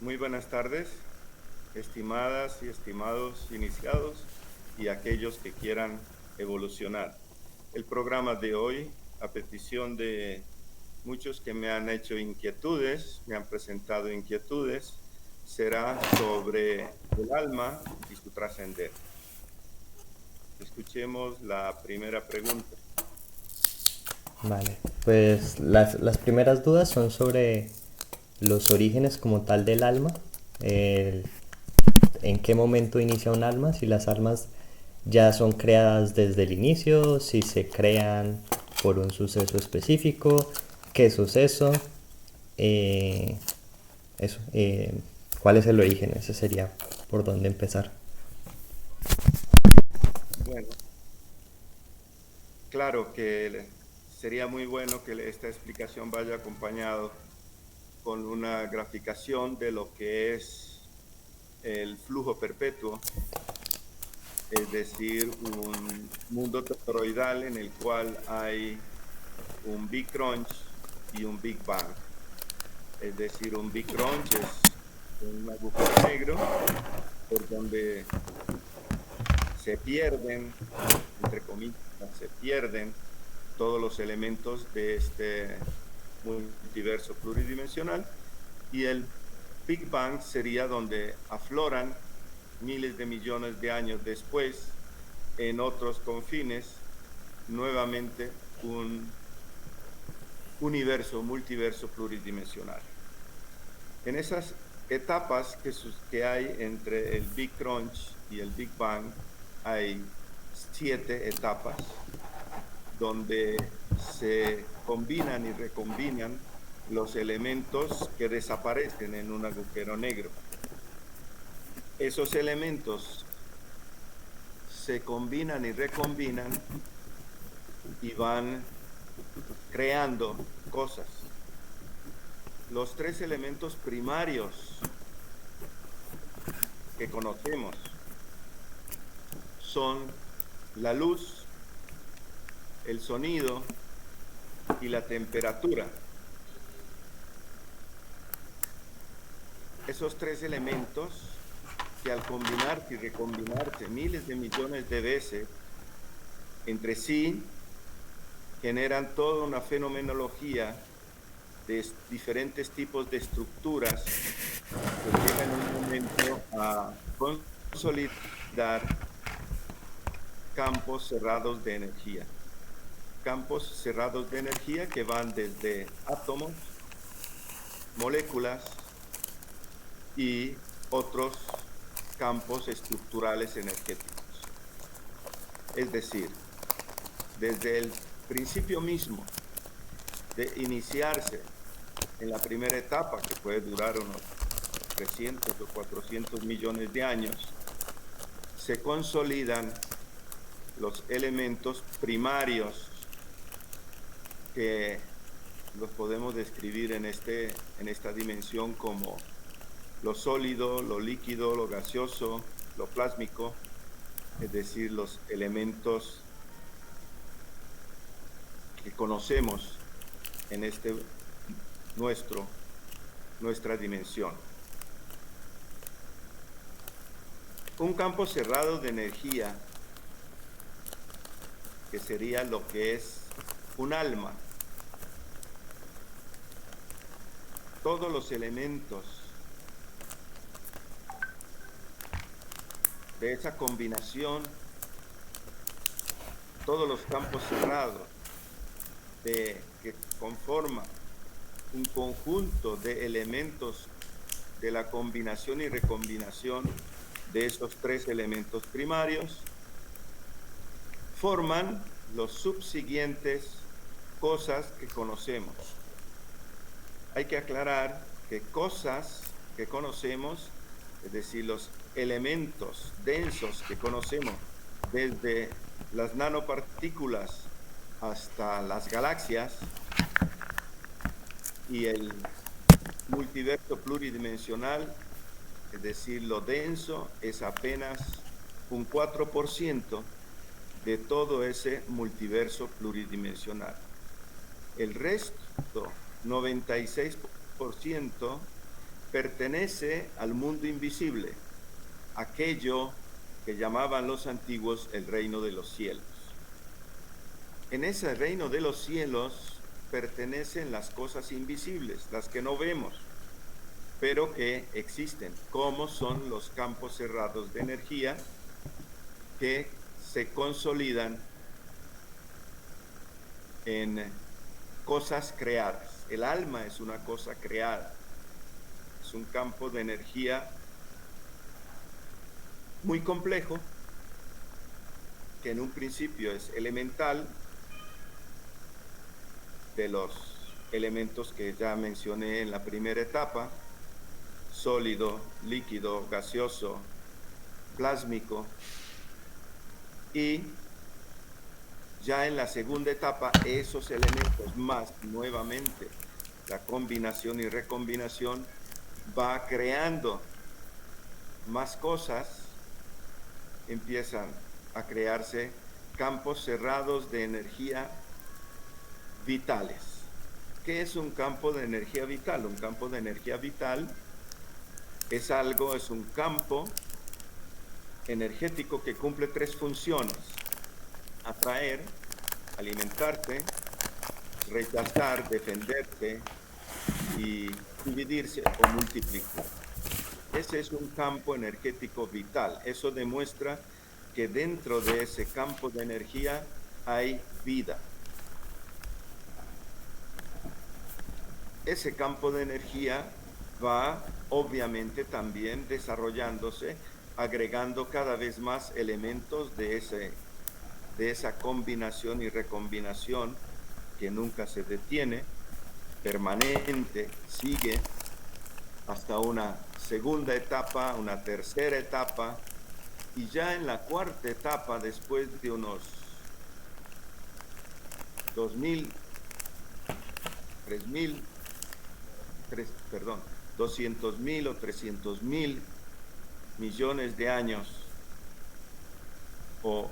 Muy buenas tardes, estimadas y estimados iniciados y aquellos que quieran evolucionar. El programa de hoy, a petición de muchos que me han hecho inquietudes, me han presentado inquietudes, será sobre el alma y su trascender. Escuchemos la primera pregunta. Vale, pues las primeras dudas son sobre los orígenes como tal del alma, el- en qué momento inicia un alma, si las almas ya son creadas desde el inicio, si se crean por un suceso específico, qué suceso, eh, eso, cuál es el origen, ese sería por dónde empezar. Bueno, claro que sería muy bueno que esta explicación vaya acompañado con una graficación de lo que es el flujo perpetuo, es decir, un mundo toroidal en el cual hay un Big Crunch y un Big Bang. Es decir, un Big Crunch es un agujero negro por donde se pierden, entre comillas, se pierden todos los elementos de este multiverso pluridimensional, y el Big Bang sería donde afloran miles de millones de años después, en otros confines, nuevamente un universo, multiverso pluridimensional. En esas etapas que hay entre el Big Crunch y el Big Bang, hay 7 etapas donde se combinan y recombinan los elementos que desaparecen en un agujero negro. Esos elementos se combinan y recombinan y van creando cosas. Los 3 elementos primarios que conocemos son la luz, el sonido y la temperatura. Esos 3 elementos que al combinarse y recombinarse miles de millones de veces entre sí generan toda una fenomenología de diferentes tipos de estructuras que llegan en un momento a consolidar campos cerrados de energía. Campos cerrados de energía que van desde átomos, moléculas y otros campos estructurales energéticos. Es decir, desde el principio mismo de iniciarse en la primera etapa, que puede durar unos 300 o 400 millones de años, se consolidan los elementos primarios que los podemos describir en esta dimensión como lo sólido, lo líquido, lo gaseoso, lo plásmico, es decir, los elementos que conocemos en nuestro, nuestra dimensión. Un campo cerrado de energía, que sería lo que es un alma. Todos los elementos de esa combinación, todos los campos cerrados que conforman un conjunto de elementos de la combinación y recombinación de esos 3 elementos primarios, forman los subsiguientes cosas que conocemos. Hay que aclarar que cosas que conocemos, es decir, los elementos densos que conocemos, desde las nanopartículas hasta las galaxias y el multiverso pluridimensional, es decir, lo denso es apenas un 4% de todo ese multiverso pluridimensional. El resto, 96%, pertenece al mundo invisible, aquello que llamaban los antiguos el reino de los cielos. En ese reino de los cielos pertenecen las cosas invisibles, las que no vemos, pero que existen, como son los campos cerrados de energía que se consolidan en cosas creadas. El alma es una cosa creada, es un campo de energía muy complejo, que en un principio es elemental, de los elementos que ya mencioné en la primera etapa: sólido, líquido, gaseoso, plásmico. Y ya en la segunda etapa, esos elementos más nuevamente la combinación y recombinación va creando más cosas, empiezan a crearse campos cerrados de energía vitales. ¿Qué es un campo de energía vital? Un campo de energía vital es un campo energético que cumple tres funciones: atraer, alimentarte, rechazar, defenderte, y dividirse o multiplicar. Ese es un campo energético vital. Eso demuestra que dentro de ese campo de energía hay vida. Ese campo de energía va obviamente también desarrollándose, agregando cada vez más elementos de esa combinación y recombinación que nunca se detiene, permanente, sigue hasta una segunda etapa, una tercera etapa, y ya en la cuarta etapa, después de unos 200.000 o 300.000 millones de años, o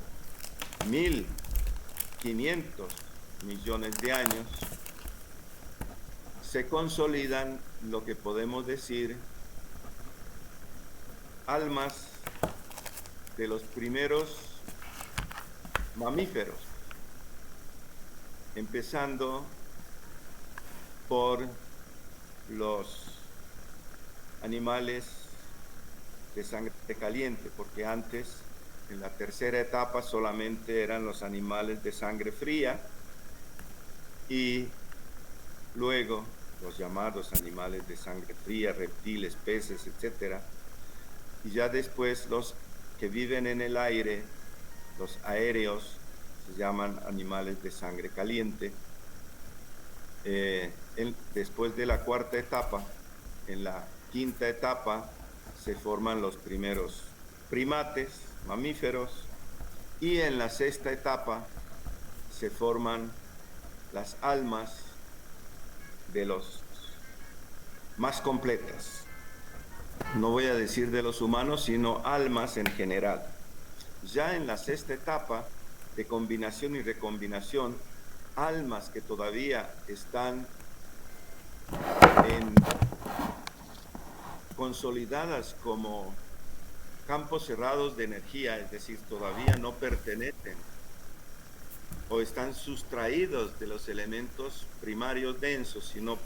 1.500 millones de años, se consolidan lo que podemos decir almas de los primeros mamíferos, empezando por los animales de sangre caliente, porque antes, en la tercera etapa, solamente eran los animales de sangre fría, y luego los llamados animales de sangre fría, reptiles, peces, etc. Y ya después los que viven en el aire, los aéreos, se llaman animales de sangre caliente. Después de la cuarta etapa, en la quinta etapa, se forman los primeros primates, mamíferos, y en la sexta etapa se forman las almas de los más completas. No voy a decir de los humanos, sino almas en general. Ya en la sexta etapa de combinación y recombinación, almas que todavía están consolidadas como campos cerrados de energía, es decir, todavía no pertenecen o están sustraídos de los elementos primarios densos, sino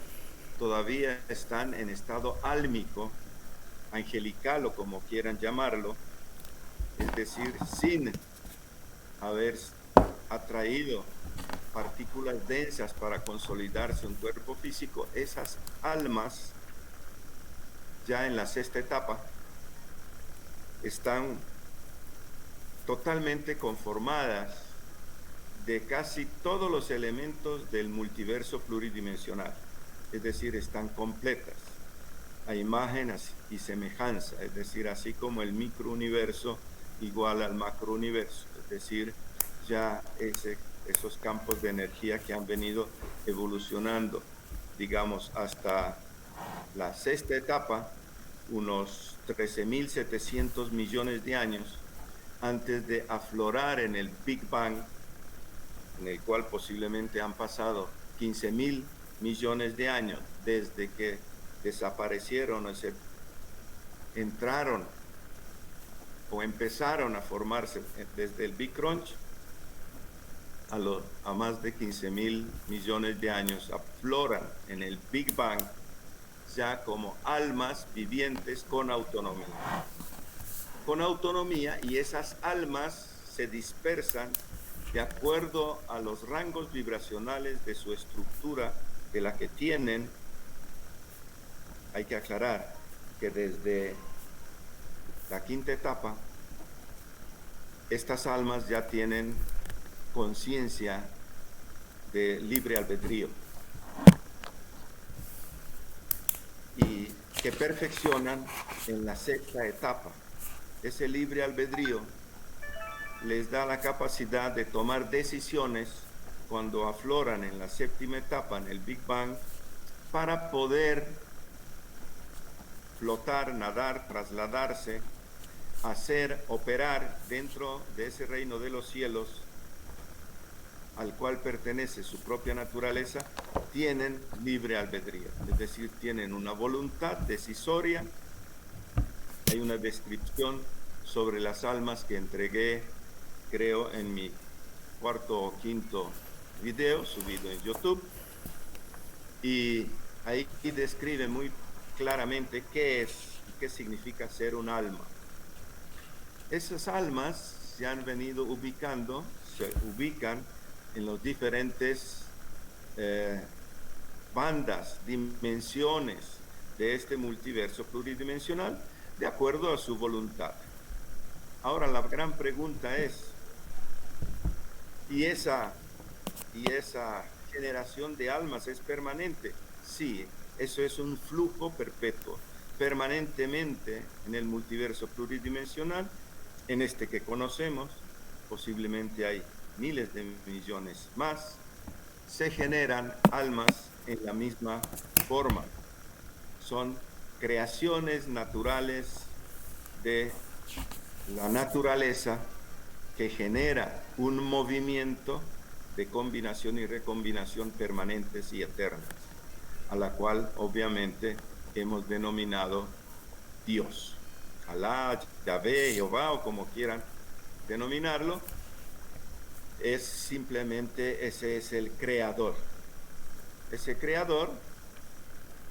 todavía están en estado álmico, angelical o como quieran llamarlo, es decir, sin haber atraído partículas densas para consolidarse un cuerpo físico. Esas almas, ya en la sexta etapa, están totalmente conformadas de casi todos los elementos del multiverso pluridimensional, es decir, están completas a imagen y semejanza, es decir, así como el microuniverso igual al macrouniverso, es decir, ya esos campos de energía que han venido evolucionando, digamos, hasta la sexta etapa, unos 13.700 millones de años antes de aflorar en el Big Bang, en el cual posiblemente han pasado 15.000 millones de años desde que desaparecieron o se entraron o empezaron a formarse desde el Big Crunch a más de 15.000 millones de años, afloran en el Big Bang ya como almas vivientes con autonomía. Con autonomía, y esas almas se dispersan de acuerdo a los rangos vibracionales de su estructura, de la que tienen. Hay que aclarar que desde la quinta etapa, estas almas ya tienen conciencia de libre albedrío y que perfeccionan en la sexta etapa. Ese libre albedrío les da la capacidad de tomar decisiones cuando afloran en la séptima etapa, en el Big Bang, para poder flotar, nadar, trasladarse, hacer, operar dentro de ese reino de los cielos al cual pertenece su propia naturaleza. Tienen libre albedrío, es decir, tienen una voluntad decisoria. Hay una descripción sobre las almas que entregué, creo, en mi cuarto o quinto video subido en YouTube, y ahí describe muy claramente qué es y qué significa ser un alma. Esas almas se han venido ubicando, se ubican en los diferentes bandas, dimensiones de este multiverso pluridimensional, de acuerdo a su voluntad. Ahora la gran pregunta es, ¿y esa generación de almas es permanente? Sí, eso es un flujo perpetuo, permanentemente en el multiverso pluridimensional, en este que conocemos. Posiblemente hay miles de millones más, se generan almas en la misma forma. Son creaciones naturales de la naturaleza que genera un movimiento de combinación y recombinación permanentes y eternas, a la cual obviamente hemos denominado Dios, Alá, Yahvé, Jehová, o como quieran denominarlo. Es simplemente, ese es el creador. Ese creador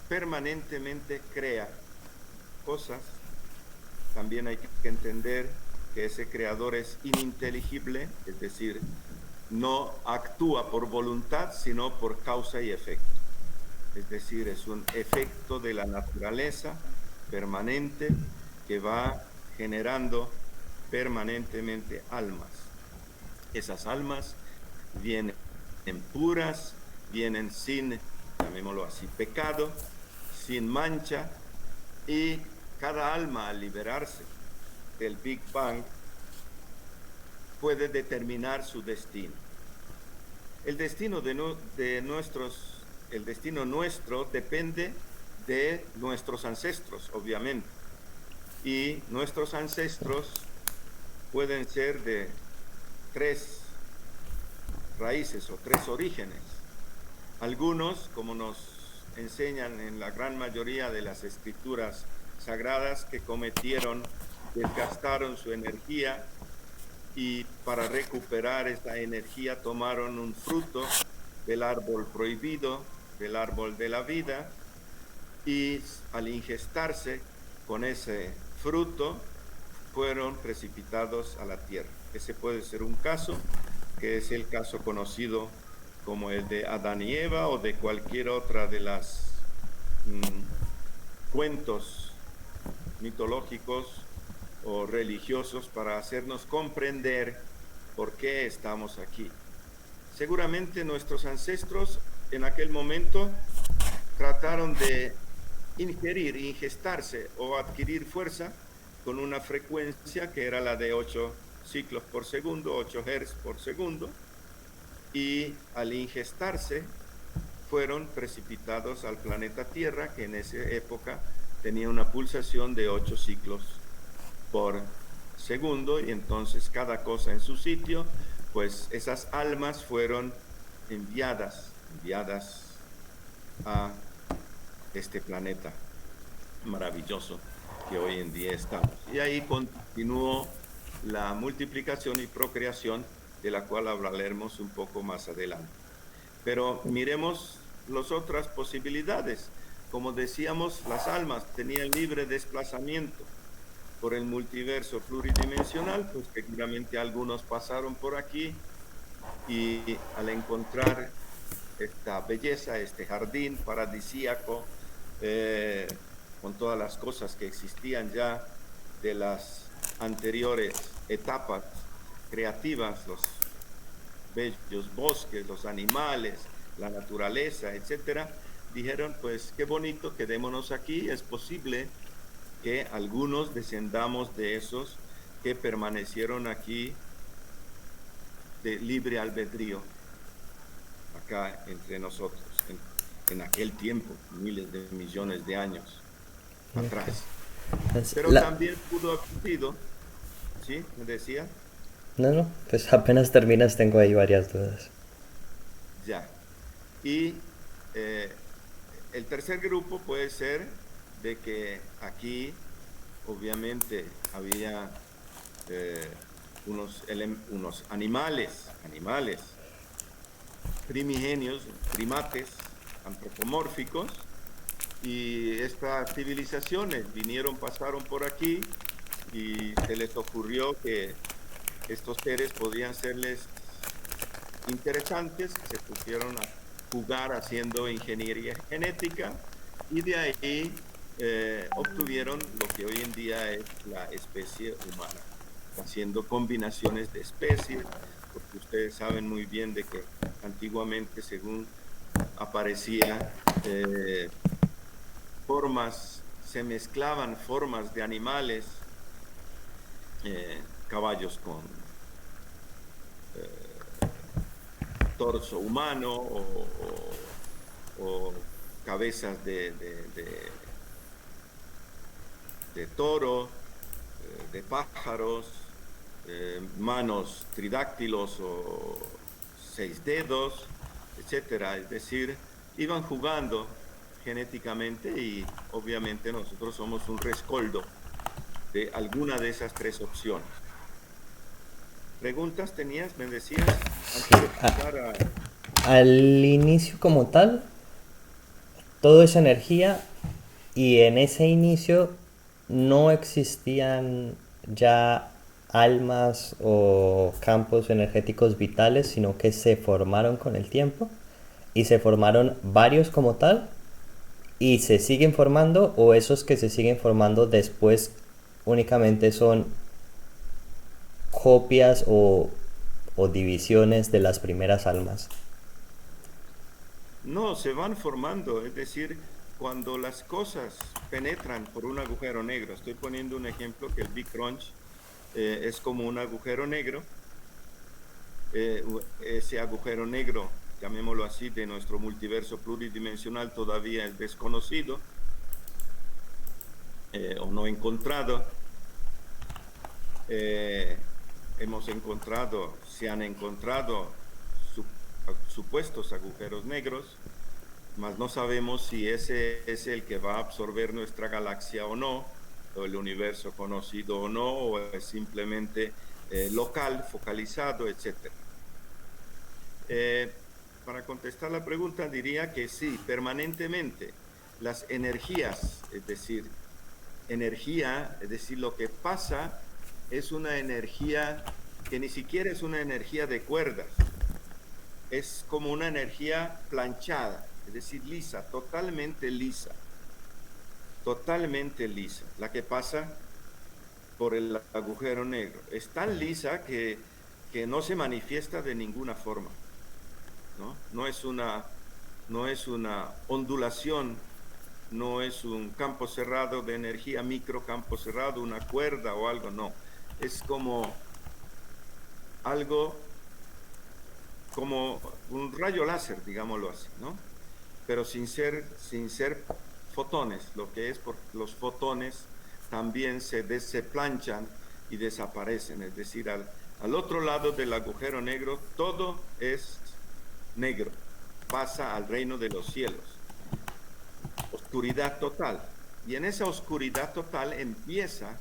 permanentemente crea cosas. También hay que entender que ese creador es ininteligible, es decir, no actúa por voluntad, sino por causa y efecto. Es decir, es un efecto de la naturaleza permanente que va generando permanentemente almas. Esas almas vienen puras, vienen sin, llamémoslo así, pecado, sin mancha, y cada alma, al liberarse del Big Bang, puede determinar su destino. El destino el destino nuestro depende de nuestros ancestros, obviamente. Y nuestros ancestros pueden ser de 3 raíces o 3 orígenes. Algunos, como nos enseñan en la gran mayoría de las escrituras sagradas, que cometieron, desgastaron su energía y para recuperar esta energía tomaron un fruto del árbol prohibido, del árbol de la vida, y al ingestarse con ese fruto fueron precipitados a la tierra. Ese puede ser un caso, que es el caso conocido como el de Adán y Eva, o de cualquier otra de las cuentos mitológicos o religiosos, para hacernos comprender por qué estamos aquí. Seguramente nuestros ancestros en aquel momento trataron de ingestarse o adquirir fuerza con una frecuencia que era la de 8 ciclos por segundo, 8 Hz por segundo, y al ingestarse fueron precipitados al planeta Tierra, que en esa época tenía una pulsación de 8 ciclos por segundo, y entonces cada cosa en su sitio. Pues esas almas fueron enviadas a este planeta maravilloso que hoy en día estamos. Y ahí continuó la multiplicación y procreación, de la cual hablaremos un poco más adelante. Pero miremos las otras posibilidades. Como decíamos, las almas tenían libre desplazamiento por el multiverso pluridimensional, pues seguramente algunos pasaron por aquí y al encontrar esta belleza, este jardín paradisíaco, con todas las cosas que existían ya de las anteriores etapas creativas, los bellos bosques, los animales, la naturaleza, etcétera, dijeron, pues qué bonito, quedémonos aquí. Es posible que algunos descendamos de esos que permanecieron aquí de libre albedrío, acá entre nosotros, en aquel tiempo, miles de millones de años atrás. Pero también pudo haber sido, ¿sí? ¿Me decía? No, no, pues apenas terminas tengo ahí varias dudas. Ya. Y el tercer grupo puede ser de que aquí obviamente había unos animales primigenios, primates antropomórficos, y estas civilizaciones pasaron por aquí y se les ocurrió que estos seres podían serles interesantes, se pusieron a jugar haciendo ingeniería genética y de ahí obtuvieron lo que hoy en día es la especie humana, haciendo combinaciones de especies, porque ustedes saben muy bien de que antiguamente, según aparecía se mezclaban formas de animales, caballos con torso humano o cabezas de toro, de pájaros, manos tridáctilos o 6 dedos, etcétera. Es decir, iban jugando genéticamente y obviamente nosotros somos un rescoldo de alguna de esas tres opciones. ¿Preguntas tenías? ¿Me decías? Antes de pasar Al inicio como tal, todo es energía y en ese inicio no existían ya almas o campos energéticos vitales, sino que se formaron con el tiempo y se formaron varios como tal y se siguen formando, o esos que se siguen formando después únicamente son copias o divisiones de las primeras almas. No, se van formando, es decir, cuando las cosas penetran por un agujero negro, estoy poniendo un ejemplo que el Big Crunch es como un agujero negro, ese agujero negro, llamémoslo así, de nuestro multiverso pluridimensional todavía es desconocido o no encontrado. Se han encontrado supuestos agujeros negros, mas no sabemos si ese es el que va a absorber nuestra galaxia o no, o el universo conocido o no, o es simplemente local, focalizado, etc. Para contestar la pregunta diría que sí, permanentemente las energías, es decir, lo que pasa es una energía que ni siquiera es una energía de cuerdas, es como una energía planchada, es decir, lisa, totalmente lisa, la que pasa por el agujero negro. Es tan lisa que no se manifiesta de ninguna forma, ¿no? No es una ondulación, no es un campo cerrado de energía, microcampo cerrado, una cuerda o algo, no. Es como algo, como un rayo láser, digámoslo así, ¿no? Pero sin ser fotones, lo que es, porque los fotones también se planchan y desaparecen, es decir, al otro lado del agujero negro todo es negro, pasa al reino de los cielos. oscuridad total. Y en esa oscuridad total empieza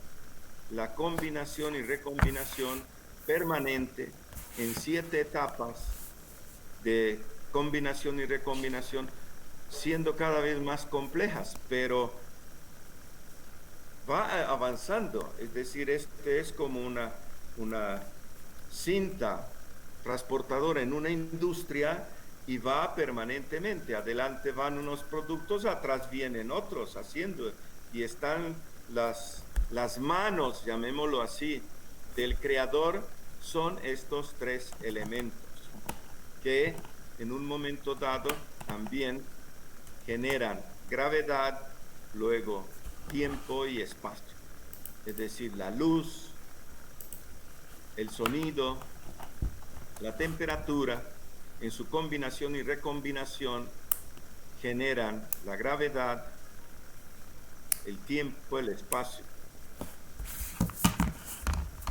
la combinación y recombinación permanente en 7 etapas de combinación y recombinación, siendo cada vez más complejas, pero va avanzando. Es decir, este es como una cinta transportadora en una industria y va permanentemente. Adelante van unos productos, atrás vienen otros haciendo, y están las manos, llamémoslo así, del creador, son estos 3 elementos que en un momento dado también generan gravedad, luego tiempo y espacio. Es decir, la luz, el sonido, la temperatura, en su combinación y recombinación, generan la gravedad, el tiempo, el espacio.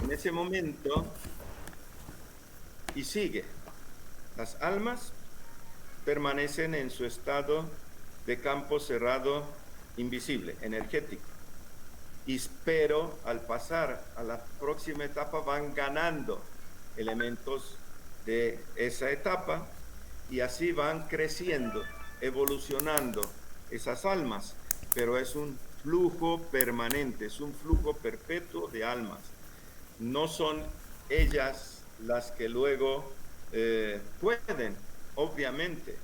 En ese momento, y sigue, las almas permanecen en su estado de campo cerrado invisible, energético. Pero al pasar a la próxima etapa van ganando elementos de esa etapa y así van creciendo, evolucionando esas almas, pero es un flujo permanente, es un flujo perpetuo de almas. No son ellas las que luego pueden, obviamente,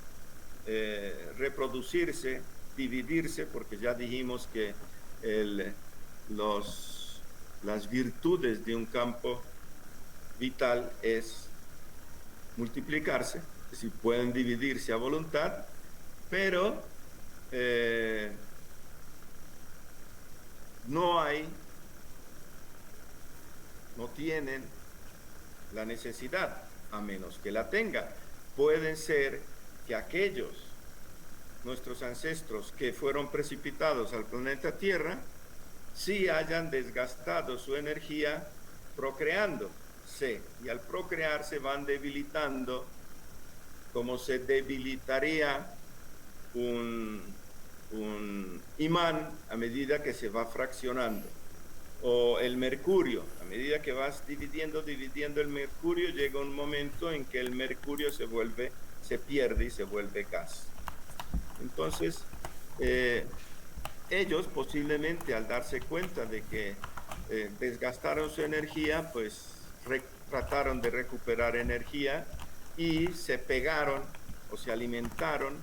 reproducirse, dividirse, porque ya dijimos que las virtudes de un campo vital es multiplicarse, es decir, pueden dividirse a voluntad, pero no tienen la necesidad, a menos que la tengan. Pueden ser que aquellos, nuestros ancestros que fueron precipitados al planeta Tierra, sí hayan desgastado su energía procreándose, y al procrear se van debilitando, como se debilitaría un imán a medida que se va fraccionando, o el mercurio, a medida que vas dividiendo el mercurio, llega un momento en que el mercurio se pierde y se vuelve gas. Entonces, ellos posiblemente al darse cuenta de que desgastaron su energía, pues trataron de recuperar energía y se pegaron o se alimentaron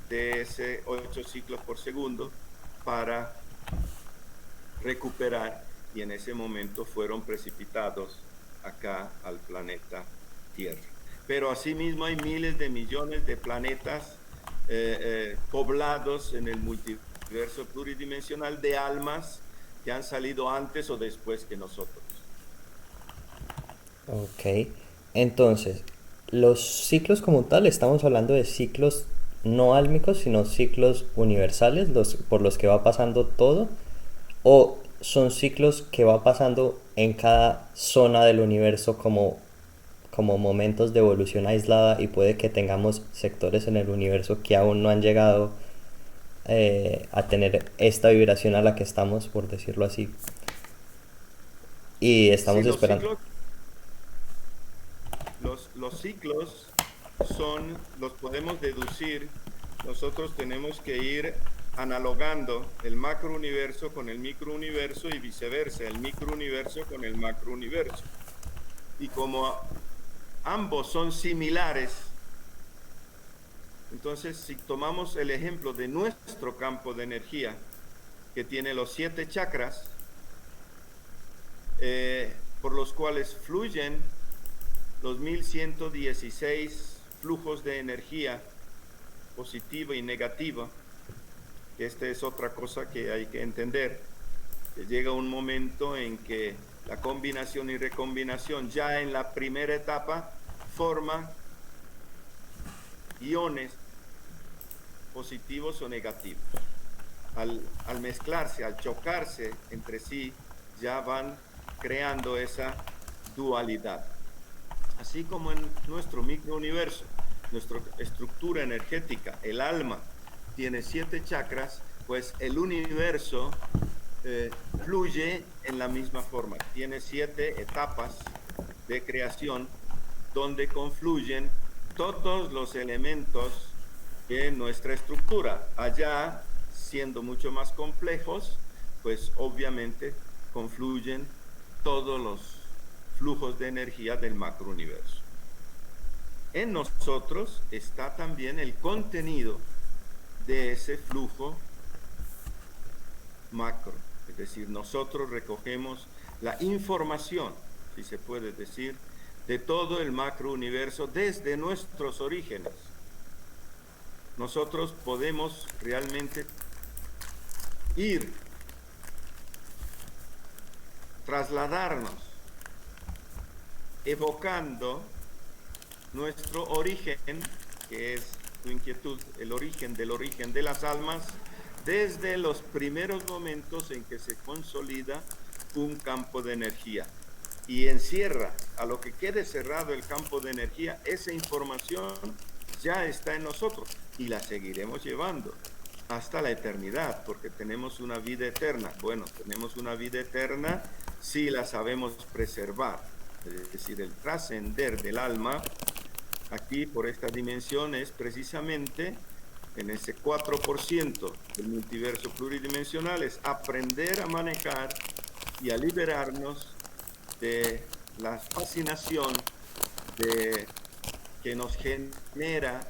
de ese 8 ciclos por segundo para recuperar, y en ese momento fueron precipitados acá al planeta Tierra. Pero asimismo hay miles de millones de planetas poblados en el multiverso pluridimensional de almas que han salido antes o después que nosotros. Ok, entonces, los ciclos como tal, estamos hablando de ciclos no álmicos, sino ciclos universales, por los que va pasando todo, o son ciclos que va pasando en cada zona del universo como momentos de evolución aislada, y puede que tengamos sectores en el universo que aún no han llegado a tener esta vibración a la que estamos, por decirlo así, y estamos Sí, esperando. los ciclos los podemos deducir. Nosotros tenemos que ir analogando el macrouniverso con el microuniverso y viceversa, el microuniverso con el macrouniverso. Y como ambos son similares, entonces si tomamos el ejemplo de nuestro campo de energía, que tiene los 7 chakras, por los cuales fluyen los 1116 flujos de energía positiva y negativa, que esta es otra cosa que hay que entender, que llega un momento en que la combinación y recombinación ya en la primera etapa forma iones positivos o negativos. Al mezclarse, al chocarse entre sí, ya van creando esa dualidad. Así como en nuestro microuniverso, nuestra estructura energética, el alma, tiene 7 chakras, pues el universo fluye en la misma forma. Tiene 7 etapas de creación donde confluyen todos los elementos de nuestra estructura. Allá, siendo mucho más complejos, pues obviamente confluyen todos los flujos de energía del macrouniverso. En nosotros está también el contenido de ese flujo macro. Es decir, nosotros recogemos la información, si se puede decir, de todo el macrouniverso desde nuestros orígenes. Nosotros podemos realmente ir, trasladarnos, evocando nuestro origen, que es tu inquietud, el origen de las almas, desde los primeros momentos en que se consolida un campo de energía y encierra a lo que quede cerrado el campo de energía. Esa información ya está en nosotros y la seguiremos llevando hasta la eternidad, porque tenemos una vida eterna. Bueno, tenemos una vida eterna si la sabemos preservar, es decir, el trascender del alma aquí por esta dimensión es precisamente en ese 4% del multiverso pluridimensional, es aprender a manejar y a liberarnos de la fascinación que nos genera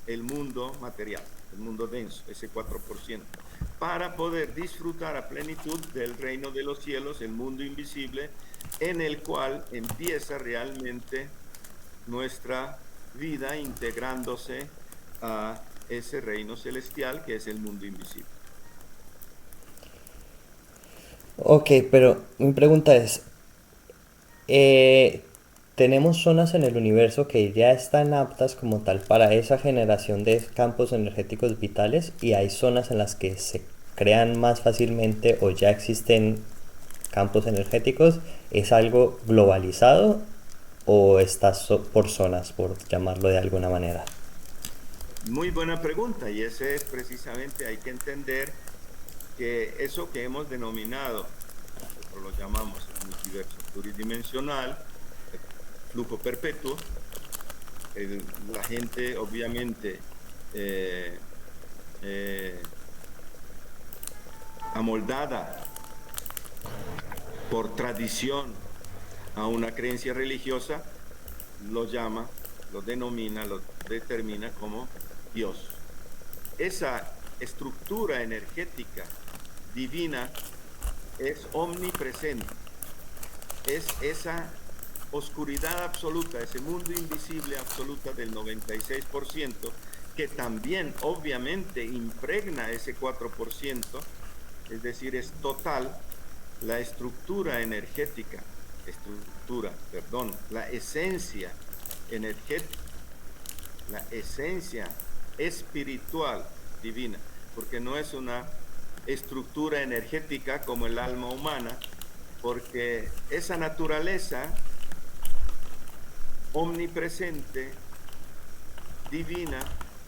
el mundo material, el mundo denso, ese 4%, para poder disfrutar a plenitud del reino de los cielos, el mundo invisible, en el cual empieza realmente nuestra vida integrándose a ese reino celestial que es el mundo invisible. Ok, pero mi pregunta es, eh, ¿tenemos zonas en el universo que ya están aptas como tal para esa generación de campos energéticos vitales y hay zonas en las que se crean más fácilmente o ya existen campos energéticos? ¿Es algo globalizado o está por zonas, por llamarlo de alguna manera? Muy buena pregunta, y ese es precisamente, hay que entender que eso que hemos denominado, nosotros lo llamamos el multiverso pluridimensional, el flujo perpetuo, la gente obviamente eh, eh, amoldada por tradición a una creencia religiosa, lo llama, lo denomina, lo determina como Dios. Esa estructura energética divina es omnipresente, es esa oscuridad absoluta, ese mundo invisible absoluta del 96%, que también obviamente impregna ese 4%, es decir, es total la estructura energética, la esencia energética, la esencia espiritual divina, porque no es una estructura energética como el alma humana, porque esa naturaleza omnipresente, divina,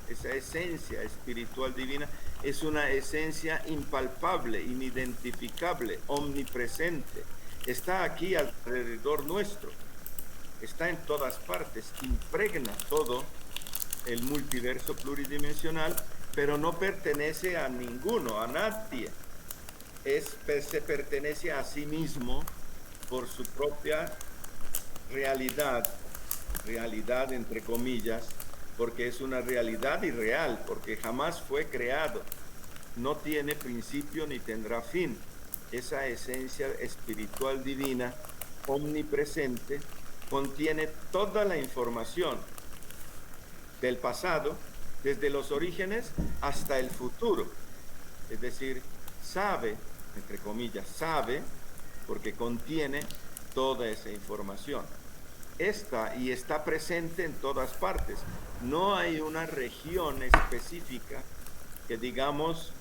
esa esencia espiritual divina, es una esencia impalpable, inidentificable, omnipresente. Está aquí alrededor nuestro, está en todas partes, impregna todo el multiverso pluridimensional, pero no pertenece a ninguno, a nadie. Se pertenece a sí mismo por su propia realidad entre comillas, porque es una realidad irreal, porque jamás fue creado, no tiene principio ni tendrá fin. Esa esencia espiritual divina, omnipresente, contiene toda la información del pasado, desde los orígenes hasta el futuro. Es decir, sabe, entre comillas, sabe, porque contiene toda esa información. Está presente en todas partes. No hay una región específica que digamos,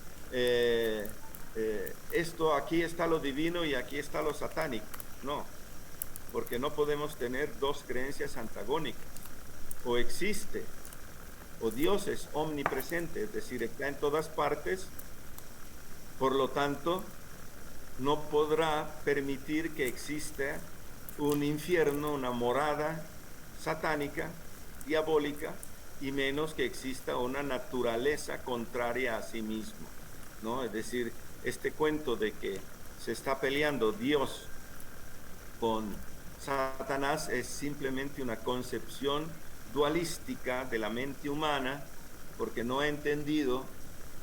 esto aquí está lo divino y aquí está lo satánico. No, porque no podemos tener dos creencias antagónicas. O existe, o Dios es omnipresente, es decir, está en todas partes, Por lo tanto, no podrá permitir que exista un infierno, una morada satánica, diabólica, y menos que exista una naturaleza contraria a sí mismo, ¿no? Es decir, este cuento de que se está peleando Dios con Satanás es simplemente una concepción dualística de la mente humana, porque no ha entendido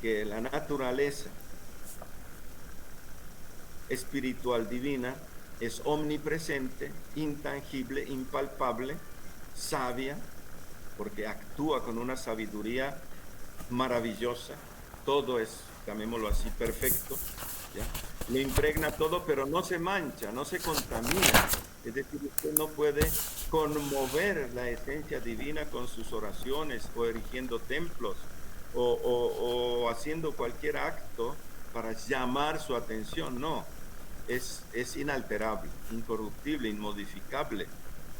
que la naturaleza espiritual divina es omnipresente, intangible, impalpable, sabia, porque actúa con una sabiduría maravillosa. Todo es, llamémoslo así, perfecto, ¿ya? Lo impregna todo, pero no se mancha, no se contamina. Es decir, usted no puede conmover la esencia divina con sus oraciones o erigiendo templos o haciendo cualquier acto para llamar su atención. No, es inalterable, incorruptible, inmodificable,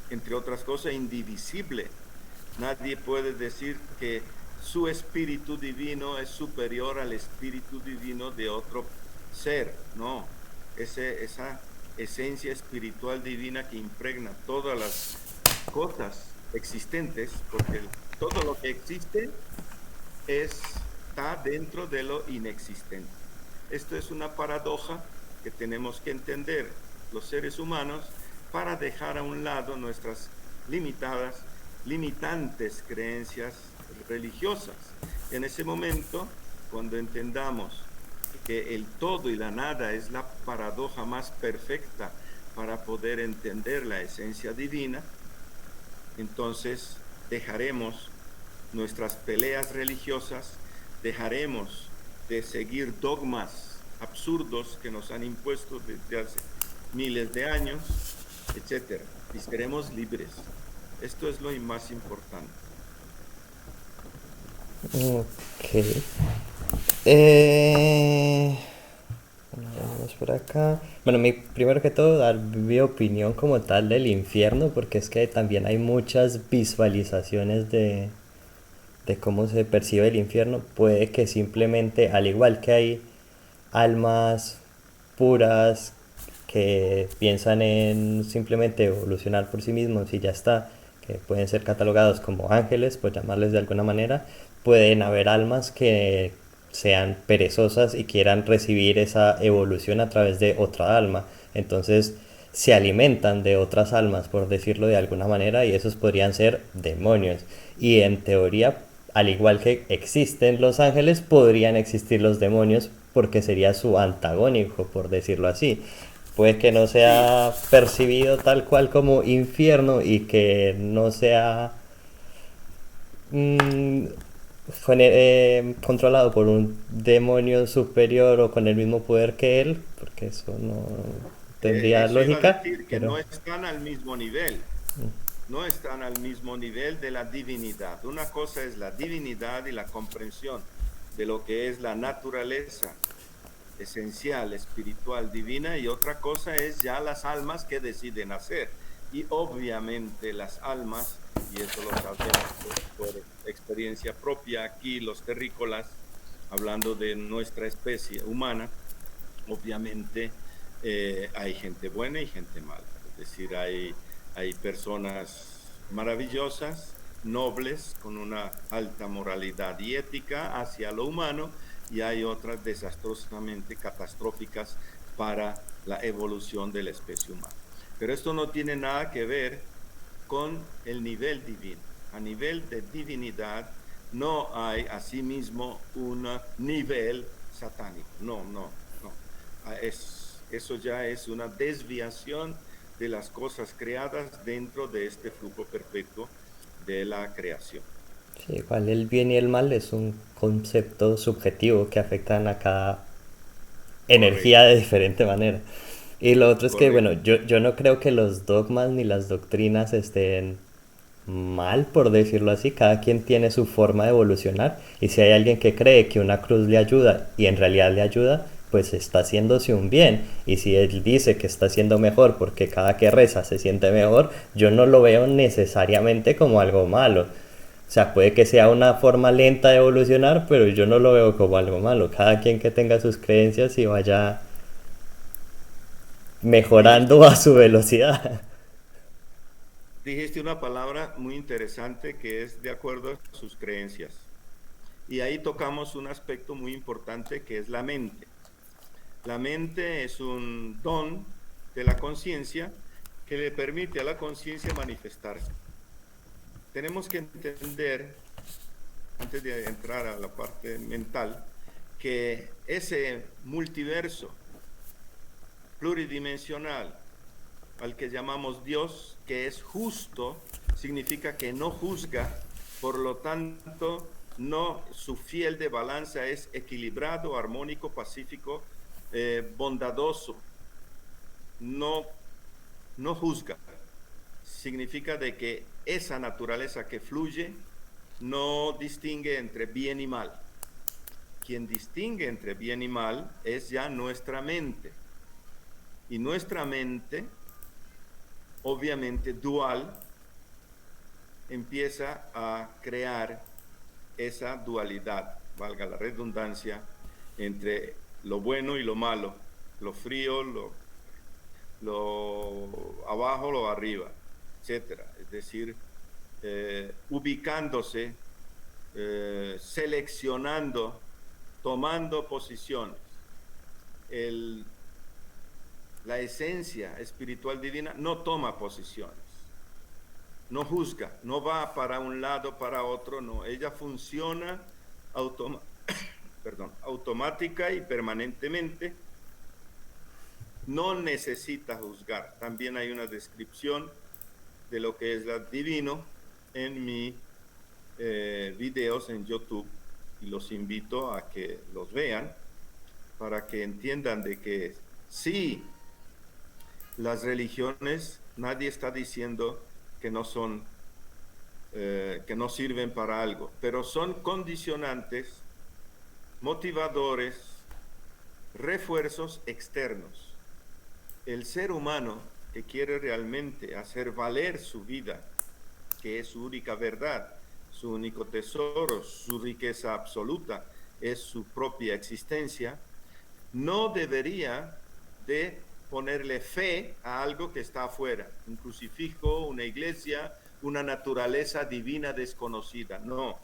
entre otras cosas, indivisible. Nadie puede decir que su espíritu divino es superior al espíritu divino de otro ser. No, esa esencia espiritual divina que impregna todas las cosas existentes, porque todo lo que existe está dentro de lo inexistente. Esto es una paradoja que tenemos que entender los seres humanos para dejar a un lado nuestras limitantes creencias religiosas. En ese momento, cuando entendamos que el todo y la nada es la paradoja más perfecta para poder entender la esencia divina, entonces dejaremos nuestras peleas religiosas, dejaremos de seguir dogmas absurdos que nos han impuesto desde hace miles de años, etcétera, y seremos libres. Esto es lo más importante. Ok. Vamos por acá. Bueno, primero que todo, dar mi opinión como tal del infierno, porque es que también hay muchas visualizaciones de cómo se percibe el infierno. Puede que simplemente, al igual que hay almas puras que piensan en simplemente evolucionar por sí mismos y ya está, que pueden ser catalogados como ángeles, por llamarles de alguna manera, pueden haber almas que sean perezosas y quieran recibir esa evolución a través de otra alma. Entonces se alimentan de otras almas, por decirlo de alguna manera, y esos podrían ser demonios. Y en teoría, al igual que existen los ángeles, podrían existir los demonios porque sería su antagónico, por decirlo así. Puede que no sea percibido tal cual como infierno y que no sea mm, controlado por un demonio superior o con el mismo poder que él, porque eso no tendría Eso iba a lógica, decir, que pero no están al mismo nivel, no están al mismo nivel de la divinidad. Una cosa es la divinidad y la comprensión de lo que es la naturaleza esencial, espiritual, divina, y otra cosa es ya las almas que deciden hacer. Y obviamente las almas, y eso lo sabemos por experiencia propia aquí, los terrícolas, hablando de nuestra especie humana, obviamente hay gente buena y gente mala. Es decir, hay personas maravillosas, nobles, con una alta moralidad y ética hacia lo humano, y hay otras desastrosamente catastróficas para la evolución de la especie humana. Pero esto no tiene nada que ver con el nivel divino. A nivel de divinidad no hay asimismo un nivel satánico. No. Eso ya es una desviación de las cosas creadas dentro de este flujo perpetuo de la creación. sí, igual el bien y el mal es un concepto subjetivo que afectan a cada energía Correcto, de diferente manera. Y lo otro es que, bueno, correcto. yo no creo que los dogmas ni las doctrinas estén mal, por decirlo así. Cada quien tiene su forma de evolucionar. Y si hay alguien que cree que una cruz le ayuda y en realidad le ayuda, pues está haciéndose un bien. Y si él dice que está haciendo mejor porque cada que reza se siente mejor, yo no lo veo necesariamente como algo malo. O sea, puede que sea una forma lenta de evolucionar, pero yo no lo veo como algo malo. Cada quien que tenga sus creencias y vaya mejorando Dijiste, a su velocidad. dijiste una palabra muy interesante que es de acuerdo a sus creencias. Y ahí tocamos un aspecto muy importante que es la mente. La mente es un don de la conciencia que le permite a la conciencia manifestarse. Tenemos que entender, antes de entrar a la parte mental, que ese multiverso pluridimensional al que llamamos Dios, que es justo, significa que no juzga, por lo tanto, no, su fiel de balanza es equilibrado, armónico, pacífico, bondadoso, no, no juzga. Significa de que esa naturaleza que fluye no distingue entre bien y mal. Quien distingue entre bien y mal es ya nuestra mente. Y nuestra mente, obviamente dual, empieza a crear esa dualidad, valga la redundancia, entre lo bueno y lo malo, lo frío, lo abajo, lo arriba, etcétera. Es decir, ubicándose, seleccionando, tomando posiciones. El, la esencia espiritual divina no toma posiciones, no juzga, no va para un lado, para otro, no. Ella funciona automática y permanentemente, no necesita juzgar. También hay una descripción de lo que es la divino en mis videos en YouTube y los invito a que los vean para que entiendan de que sí, las religiones, nadie está diciendo que no son, que no sirven para algo, pero son condicionantes, motivadores, refuerzos externos. El ser humano que quiere realmente hacer valer su vida, que es su única verdad, su único tesoro, su riqueza absoluta, es su propia existencia, no debería de ponerle fe a algo que está afuera, un crucifijo, una iglesia, una naturaleza divina desconocida. No,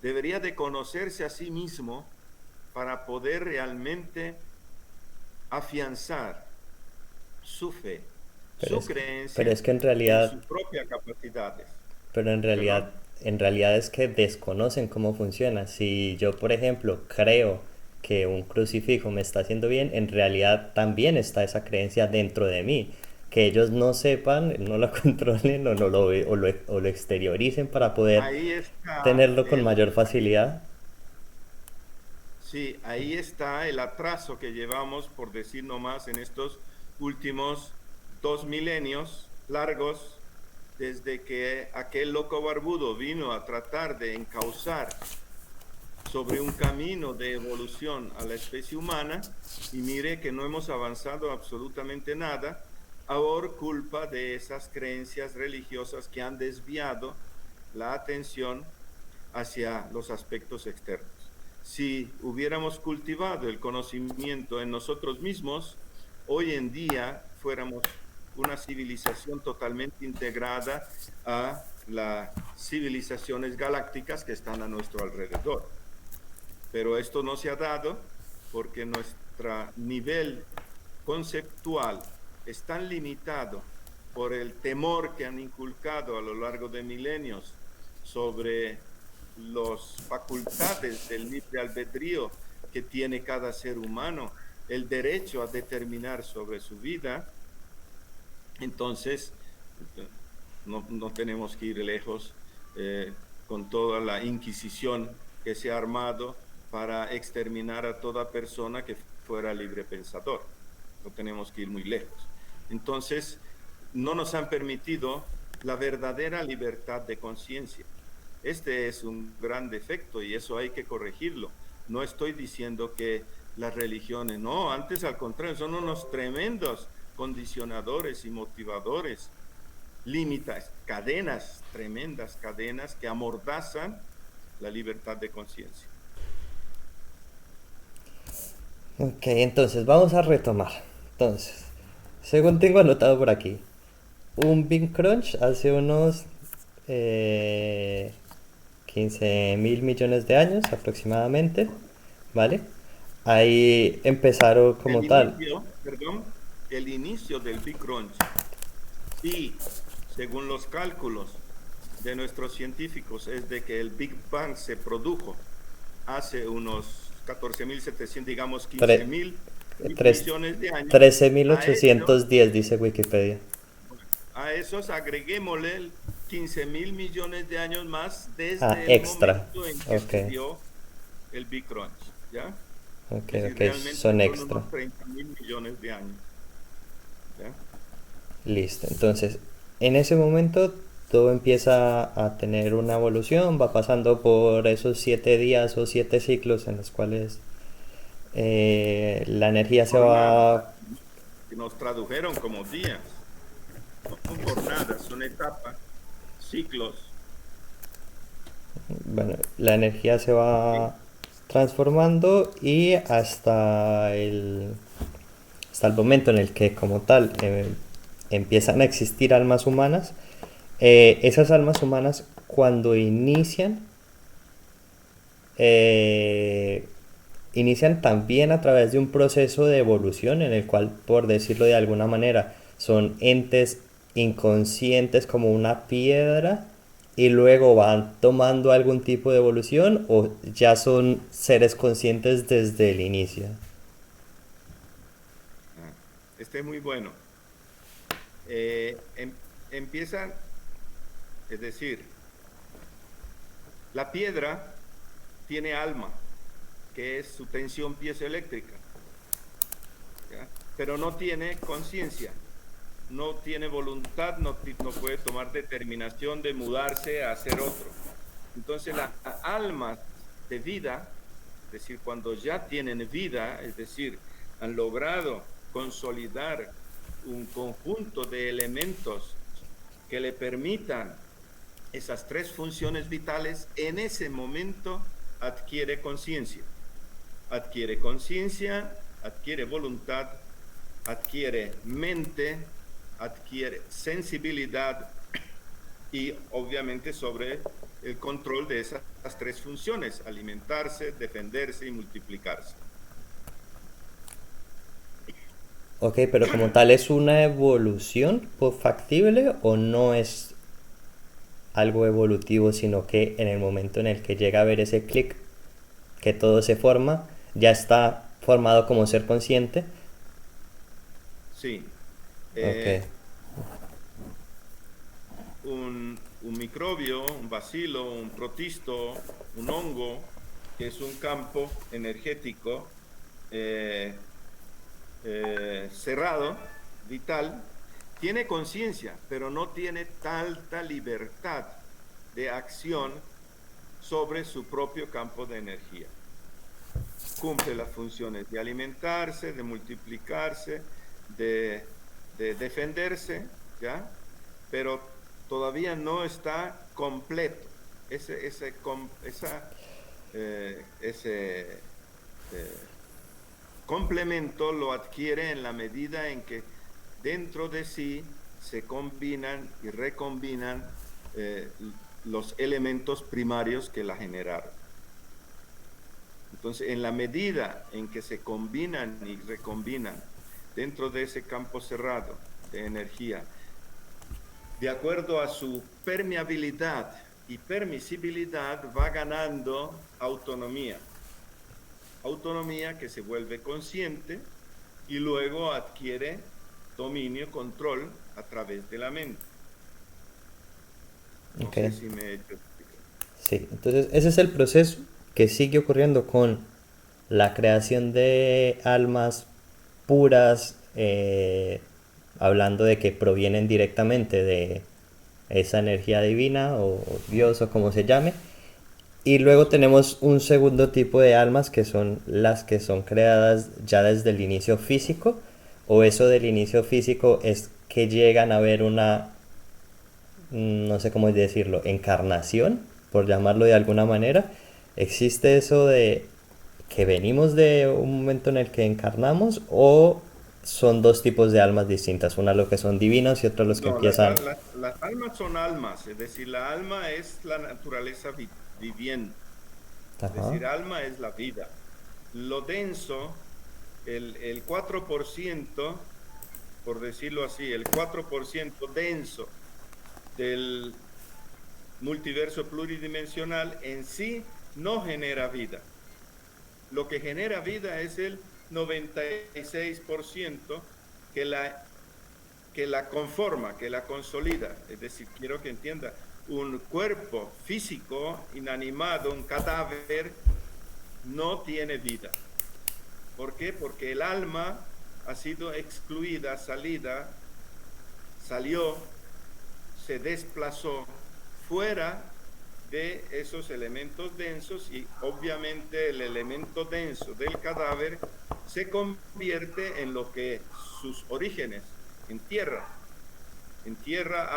debería de conocerse a sí mismo para poder realmente afianzar su fe, Pero su es, pero creencia es que en sus propias capacidades. pero ¿Perdón? en realidad es que desconocen cómo funciona. Si yo, por ejemplo, creo que un crucifijo me está haciendo bien, en realidad también está esa creencia dentro de mí. Que ellos no sepan, no lo controlen o, no lo, o lo exterioricen para poder Ahí está tenerlo con mayor facilidad. sí, ahí está el atraso que llevamos, por decir nomás, en estos últimos 2 milenios largos, desde que aquel loco barbudo vino a tratar de encauzar sobre un camino de evolución a la especie humana, y mire que no hemos avanzado absolutamente nada, por culpa de esas creencias religiosas que han desviado la atención hacia los aspectos externos. Si hubiéramos cultivado el conocimiento en nosotros mismos, hoy en día fuéramos una civilización totalmente integrada a las civilizaciones galácticas que están a nuestro alrededor. Pero esto no se ha dado porque nuestro nivel conceptual es tan limitado por el temor que han inculcado a lo largo de milenios sobre las facultades del libre albedrío que tiene cada ser humano, el derecho a determinar sobre su vida. Entonces, no tenemos que ir lejos con toda la inquisición que se ha armado para exterminar a toda persona que fuera libre pensador. No tenemos que ir muy lejos. Entonces, no nos han permitido la verdadera libertad de conciencia. Este es un gran defecto y eso hay que corregirlo. No estoy diciendo que las religiones, no, antes al contrario, son unos tremendos condicionadores y motivadores limita cadenas, tremendas cadenas que amordazan la libertad de conciencia. Ok, entonces vamos a retomar. Entonces, según tengo anotado por aquí, un Big Crunch hace unos 15 mil millones de años aproximadamente, ¿vale? Ahí empezaron como El tal. inicio, perdón, el inicio del Big Crunch, sí, según los cálculos de nuestros científicos, es de que el Big Bang se produjo hace unos 14.700, digamos tre- 15.000 tres- millones de años. trece mil A eso, ochocientos diez dice Wikipedia. a esos agreguémosle 15.000 millones de años más Ah, desde el extra. momento en que Ok, se dio el Big Crunch, ¿ya? ok, Es decir, ok, realmente son son extra. unos 30.000 millones de años, ¿ya? Listo, entonces en ese momento todo empieza a tener una evolución, va pasando por esos 7 días o 7 ciclos en los cuales la energía se Jornadas, va, que nos tradujeron como días, no son jornadas, son etapas, ciclos, bueno, la energía se ¿sí? va transformando y hasta el momento en el que como tal empiezan a existir almas humanas, esas almas humanas cuando eh, inician también a través de un proceso de evolución en el cual, por decirlo de alguna manera, son entes inconscientes como una piedra y luego van tomando algún tipo de evolución o ya son seres conscientes desde el inicio. Ah, este es muy bueno. Empiezan, es decir, la piedra tiene alma, que es su tensión piezoeléctrica, ¿ya? Pero no tiene conciencia, no tiene voluntad, no puede tomar determinación de mudarse a ser otro. Entonces las almas de vida, es decir, cuando ya tienen vida, es decir, han logrado consolidar un conjunto de elementos que le permitan esas tres funciones vitales, en ese momento adquiere conciencia. Adquiere conciencia, adquiere voluntad, adquiere mente, adquiere sensibilidad y obviamente sobre el control de esas tres funciones, alimentarse, defenderse y multiplicarse. Ok, pero como tal, ¿es una evolución factible o no es algo evolutivo, sino que en el momento en el que llega a ver ese clic, que todo se forma, ya está formado como ser consciente? Sí, Ok, un microbio, un bacilo, un protisto, un hongo, que es un campo energético eh, cerrado, vital, tiene conciencia, pero no tiene tanta libertad de acción sobre su propio campo de energía. Cumple las funciones de alimentarse, de multiplicarse, de defenderse, ¿ya? Pero todavía no está completo. Ese eh, complemento lo adquiere en la medida en que dentro de sí se combinan y recombinan eh, los elementos primarios que la generaron. Entonces, en la medida en que se combinan y recombinan dentro de ese campo cerrado de energía, de acuerdo a su permeabilidad y permisibilidad, va ganando autonomía. Autonomía que se vuelve consciente y luego adquiere dominio, control a través de la mente. No ok. sé si me he hecho explicar. Sí, entonces ese es el proceso que sigue ocurriendo con la creación de almas puras, hablando de que provienen directamente de esa energía divina o Dios o como se llame. Y luego Sí, tenemos un segundo tipo de almas que son las que son creadas ya desde el inicio físico, o eso del inicio físico es que llegan a ver una no sé cómo decirlo, encarnación, por llamarlo de alguna manera. ¿Existe eso de que venimos de un momento en el que encarnamos o son dos tipos de almas distintas? Una los que son divinos y otros los que No, empiezan... las almas son almas, es decir, la alma es la naturaleza viviente, es Ajá. decir, alma es la vida. Lo denso, el 4%, por decirlo así, el 4% denso del multiverso pluridimensional en sí no genera vida. Lo que genera vida es el 96% que la conforma, que la consolida. Es decir, quiero que entienda, un cuerpo físico inanimado, un cadáver, no tiene vida. ¿Por qué? Porque el alma ha sido excluida, salió, se desplazó fuera de esos elementos densos y obviamente el elemento denso del cadáver se convierte en lo que sus orígenes, en tierra,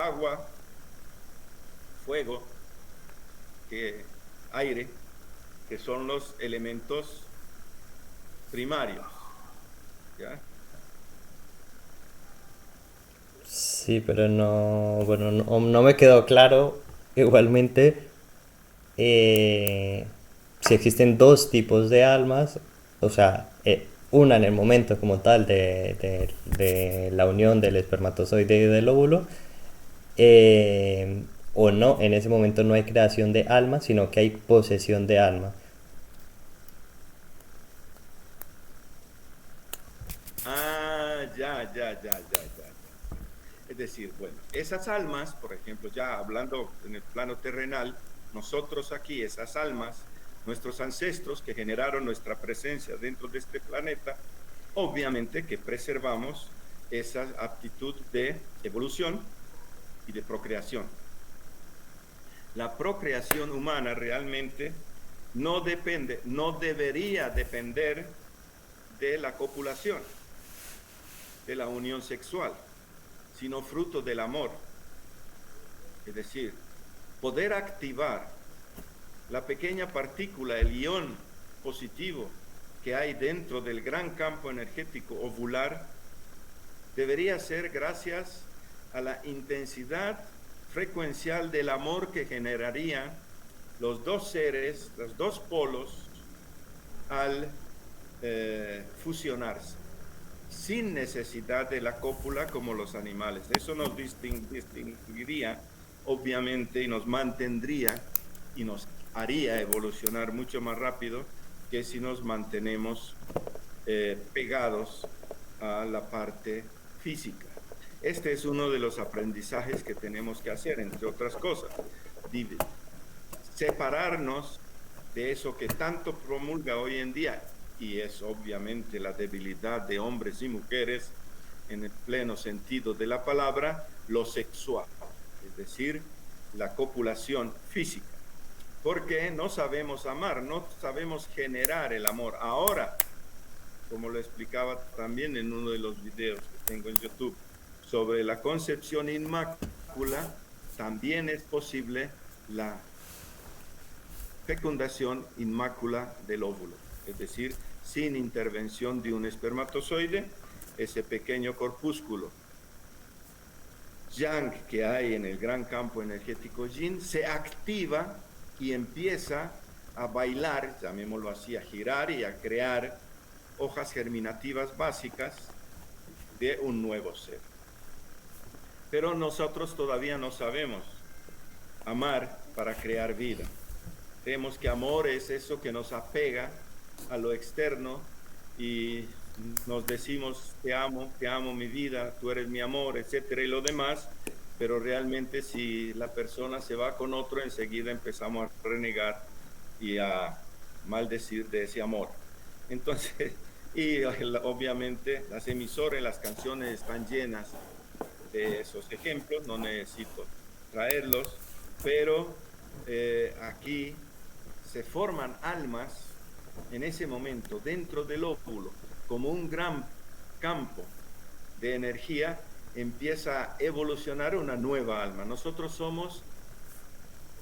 agua, fuego, aire, que son los elementos primarios. ¿Ya? Sí, pero no, bueno, no me quedó claro igualmente si existen dos tipos de almas, o sea, una en el momento como tal de la unión del espermatozoide y del óvulo, o no, en ese momento no hay creación de alma, sino que hay posesión de alma. Ya. Es decir, bueno, esas almas, por ejemplo, ya hablando en el plano terrenal, nosotros aquí, esas almas, nuestros ancestros que generaron nuestra presencia dentro de este planeta, obviamente que preservamos esa aptitud de evolución y de procreación. La procreación humana realmente no depende, no debería depender de la copulación, de la unión sexual, sino fruto del amor. Es decir, poder activar la pequeña partícula, el ion positivo que hay dentro del gran campo energético ovular, debería ser gracias a la intensidad frecuencial del amor que generarían los dos seres, los dos polos, al fusionarse, sin necesidad de la cópula como los animales. Eso nos distinguiría, obviamente, y nos mantendría y nos haría evolucionar mucho más rápido que si nos mantenemos pegados a la parte física. Este es uno de los aprendizajes que tenemos que hacer, entre otras cosas. Separarnos de eso que tanto promulga hoy en día, y es obviamente la debilidad de hombres y mujeres en el pleno sentido de la palabra, lo sexual, es decir, la copulación física. Porque no sabemos amar, no sabemos generar el amor. Ahora, como lo explicaba también en uno de los videos que tengo en YouTube, sobre la concepción inmácula, también es posible la fecundación inmácula del óvulo, es decir, sin intervención de un espermatozoide, ese pequeño corpúsculo yang que hay en el gran campo energético yin se activa y empieza a bailar, llamémoslo así, a girar y a crear hojas germinativas básicas de un nuevo ser. Pero nosotros todavía no sabemos amar para crear vida. Creemos que amor es eso que nos apega a lo externo y nos decimos te amo mi vida, tú eres mi amor, etcétera y lo demás, pero realmente si la persona se va con otro, enseguida empezamos a renegar y a maldecir de ese amor. Entonces, y obviamente las emisoras, las canciones están llenas de esos ejemplos, no necesito traerlos, pero aquí se forman almas en ese momento dentro del óvulo como un gran campo de energía empieza a evolucionar una nueva alma. Nosotros somos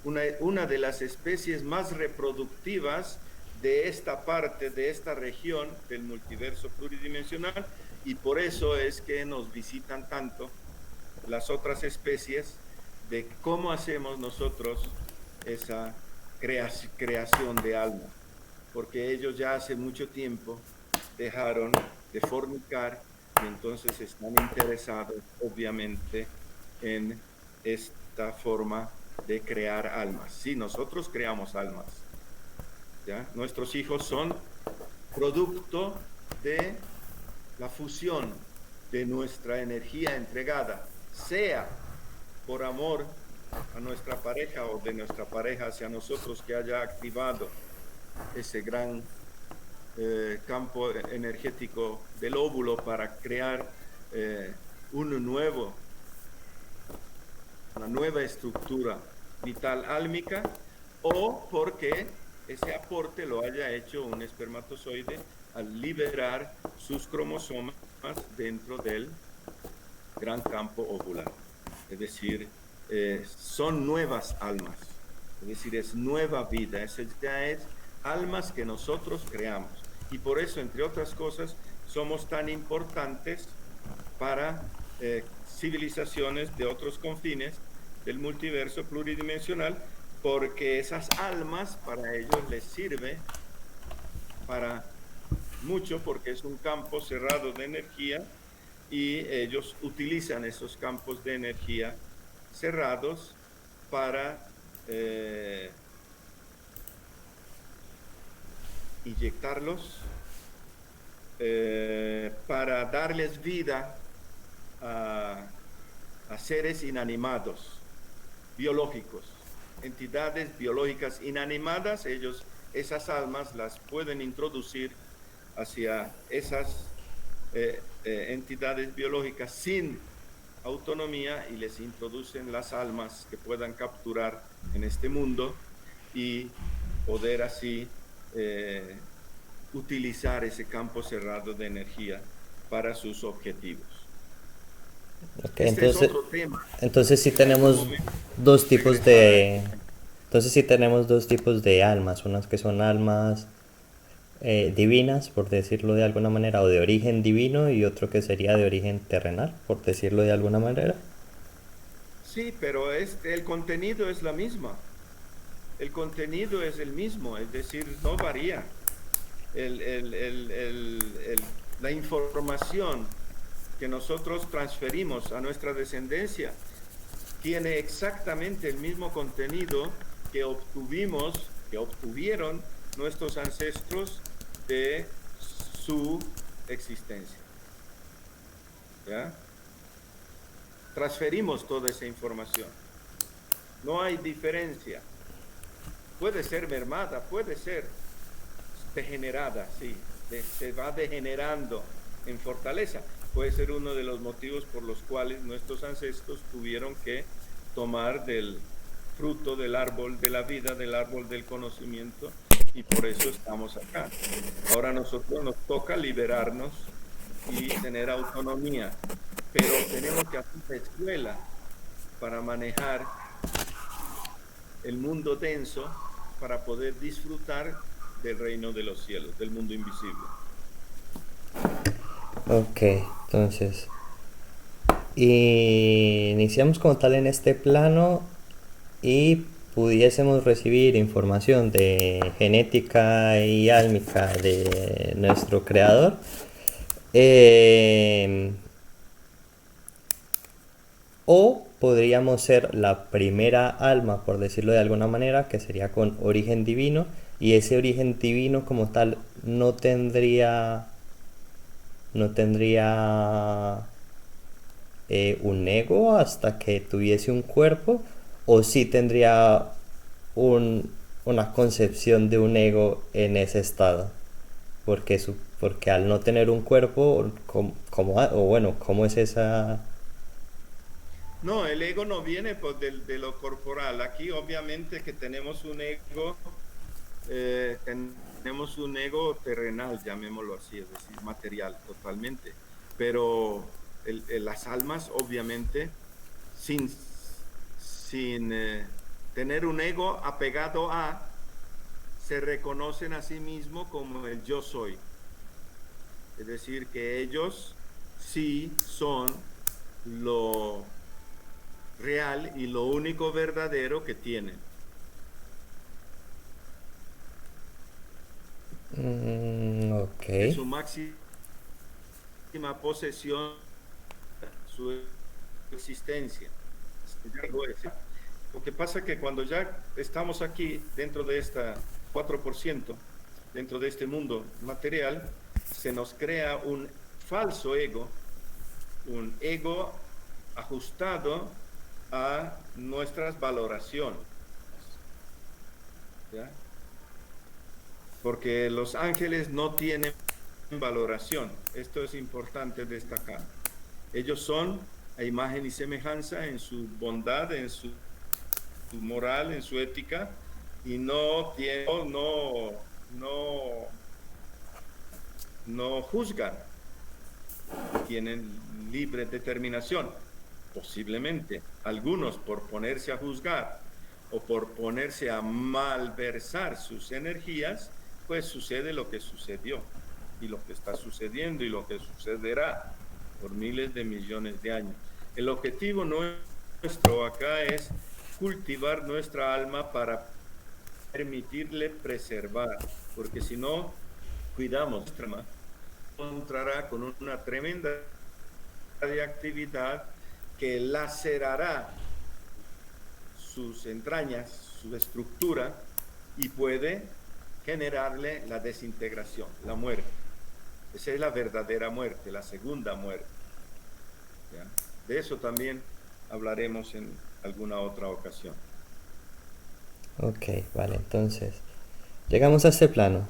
una de las especies más reproductivas de esta parte, de esta región del multiverso pluridimensional, y por eso es que nos visitan tanto las otras especies de cómo hacemos nosotros esa creación de alma, porque ellos ya hace mucho tiempo dejaron de fornicar y entonces están interesados obviamente en esta forma de crear almas. Sí, nosotros creamos almas, ¿ya? Nuestros hijos son producto de la fusión de nuestra energía entregada, sea por amor a nuestra pareja o de nuestra pareja hacia nosotros, que haya activado ese gran campo energético del óvulo para crear una nueva estructura vital álmica, o porque ese aporte lo haya hecho un espermatozoide al liberar sus cromosomas dentro del gran campo ovular. Es decir, son nuevas almas, es decir, es nueva vida, ya es almas que nosotros creamos. Y por eso, entre otras cosas, somos tan importantes para civilizaciones de otros confines del multiverso pluridimensional, porque esas almas para ellos les sirve para mucho, porque es un campo cerrado de energía y ellos utilizan esos campos de energía cerrados para inyectarlos, para darles vida a seres inanimados, biológicos, entidades biológicas inanimadas. Ellos, esas almas las pueden introducir hacia esas entidades biológicas sin autonomía y les introducen las almas que puedan capturar en este mundo y poder así utilizar ese campo cerrado de energía para sus objetivos. Okay, Este es otro tema. Entonces sí tenemos dos tipos de... Entonces sí tenemos dos tipos de almas, unas que son almas divinas, por decirlo de alguna manera, o de origen divino, y otro que sería de origen terrenal, por decirlo de alguna manera. Sí, pero el contenido es la misma. El contenido es el mismo, es decir, no varía. La información que nosotros transferimos a nuestra descendencia tiene exactamente el mismo contenido que obtuvieron nuestros ancestros de su existencia. ¿Ya? Transferimos toda esa información. No hay diferencia. Puede ser mermada, puede ser degenerada, sí, se va degenerando en fortaleza. Puede ser uno de los motivos por los cuales nuestros ancestros tuvieron que tomar del fruto del árbol de la vida, del árbol del conocimiento, y por eso estamos acá. Ahora a nosotros nos toca liberarnos y tener autonomía, pero tenemos que hacer la escuela para manejar el mundo denso, para poder disfrutar del reino de los cielos, del mundo invisible. Ok, entonces iniciamos como tal en este plano y pudiésemos recibir información de genética y álmica de nuestro creador. O podríamos ser la primera alma, por decirlo de alguna manera, que sería con origen divino, y ese origen divino como tal no tendría un ego hasta que tuviese un cuerpo, o sí tendría una concepción de un ego en ese estado, porque al no tener un cuerpo, ¿cómo es esa? No, el ego no viene pues, de lo corporal. Aquí obviamente que tenemos un ego, tenemos un ego terrenal, llamémoslo así, es decir, material totalmente. Pero las almas, obviamente, sin, sin tener un ego apegado a, se reconocen a sí mismos como el yo soy. Es decir, que ellos sí son lo real y lo único verdadero que tienen. Ok. Es su máxima posesión, su existencia. Lo que pasa es que cuando ya estamos aquí dentro de esta 4%, dentro de este mundo material, se nos crea un falso ego, un ego ajustado a nuestras valoraciones. ¿Ya? Porque los ángeles no tienen valoración. Esto es importante destacar. Ellos son a imagen y semejanza en su bondad, en su moral, en su ética, y no juzgan, tienen libre determinación. Posiblemente algunos, por ponerse a juzgar o por ponerse a malversar sus energías, pues sucede lo que sucedió y lo que está sucediendo y lo que sucederá por miles de millones de años. El objetivo nuestro acá es cultivar nuestra alma para permitirle preservar, porque si no cuidamos nuestra alma, encontrará con una tremenda radiactividad que lacerará sus entrañas, su estructura, y puede generarle la desintegración, la muerte. Esa es la verdadera muerte, la segunda muerte. ¿Ya? De eso también hablaremos en alguna otra ocasión. Ok, vale, entonces llegamos a este plano.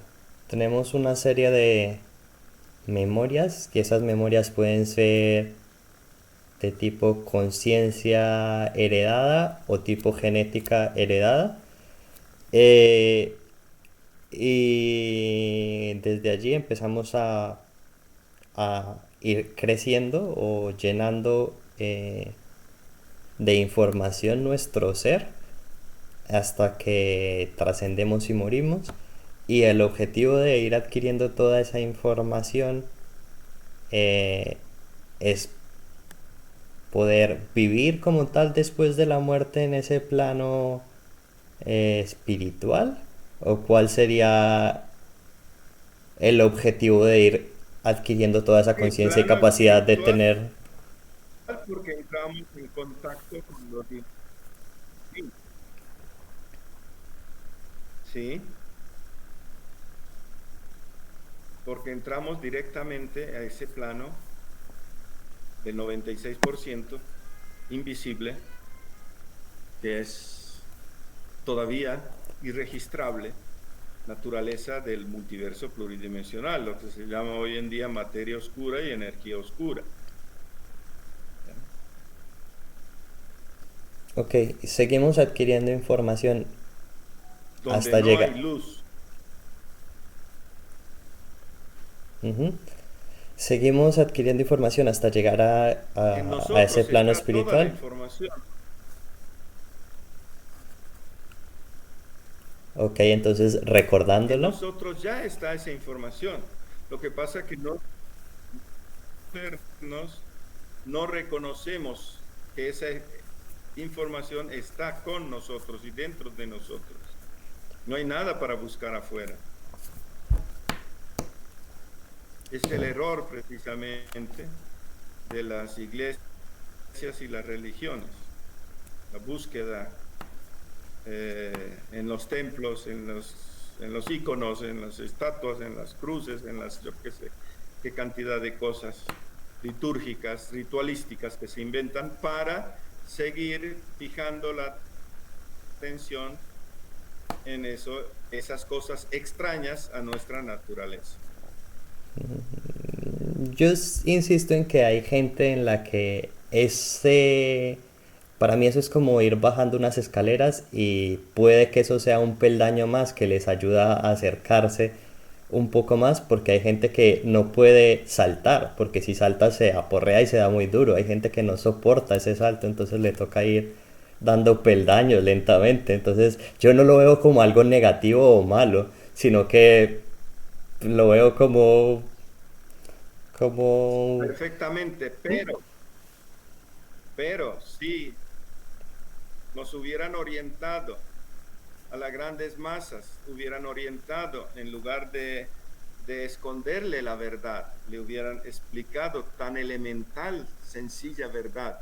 Tenemos una serie de memorias, que esas memorias pueden ser de tipo conciencia heredada o tipo genética heredada. Eh, y desde allí empezamos a ir creciendo o llenando de información nuestro ser hasta que trascendemos y morimos. Y el objetivo de ir adquiriendo toda esa información es poder vivir como tal después de la muerte en ese plano espiritual, o cuál sería el objetivo de ir adquiriendo toda esa El conciencia y plano capacidad de espiritual, tener. porque entramos en contacto con los divinos. Sí, porque entramos directamente a ese plano del 96% invisible, que es todavía irregistrable, naturaleza del multiverso pluridimensional, lo que se llama hoy en día materia oscura y energía oscura. Ok, seguimos adquiriendo información Donde hasta no hay llegar. luz. Ujú. Seguimos adquiriendo información hasta llegar En a ese nosotros plano está toda la espiritual. información. Ok, entonces En recordándolo. nosotros ya está esa información. Lo que pasa es que no reconocemos que esa información está con nosotros y dentro de nosotros. No hay nada para buscar afuera. Es el error precisamente de las iglesias y las religiones. La búsqueda en los templos, en los íconos, en las estatuas, en las cruces, en las, yo qué sé, qué cantidad de cosas litúrgicas, ritualísticas que se inventan para seguir fijando la atención en esas cosas extrañas a nuestra naturaleza. Yo insisto en que hay gente en la que para mí eso es como ir bajando unas escaleras y puede que eso sea un peldaño más que les ayuda a acercarse un poco más porque hay gente que no puede saltar, porque si salta se aporrea y se da muy duro. Hay gente que no soporta ese salto, entonces le toca ir dando peldaños lentamente. Entonces yo no lo veo como algo negativo o malo, sino que lo veo como Perfectamente, pero si nos hubieran orientado a las grandes masas, hubieran orientado en lugar de esconderle la verdad, le hubieran explicado tan elemental, sencilla verdad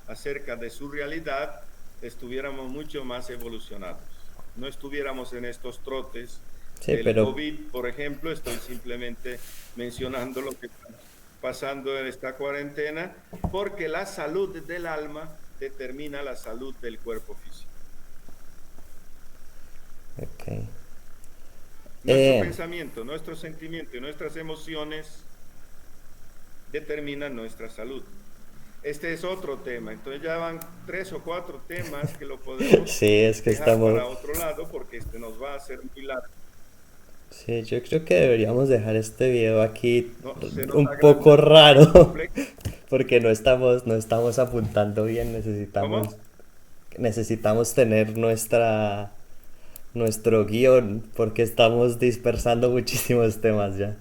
acerca de su realidad, estuviéramos mucho más evolucionados. No estuviéramos en estos trotes sí, del pero COVID, por ejemplo. Estoy simplemente mencionando lo que está pasando en esta cuarentena, porque la salud del alma determina la salud del cuerpo físico. ok. Nuestro Eh, pensamiento, nuestro sentimiento y nuestras emociones determinan nuestra salud. Este es otro tema, entonces ya van 3 o 4 temas que lo podemos sí, es que dejar estamos. para otro lado porque este nos va a hacer muy largo. Sí, yo creo que deberíamos dejar este video aquí No, se nos un poco agranda muy raro, complejo. porque no estamos apuntando bien, necesitamos, ¿Cómo? necesitamos tener nuestro guión, porque estamos dispersando muchísimos temas ya.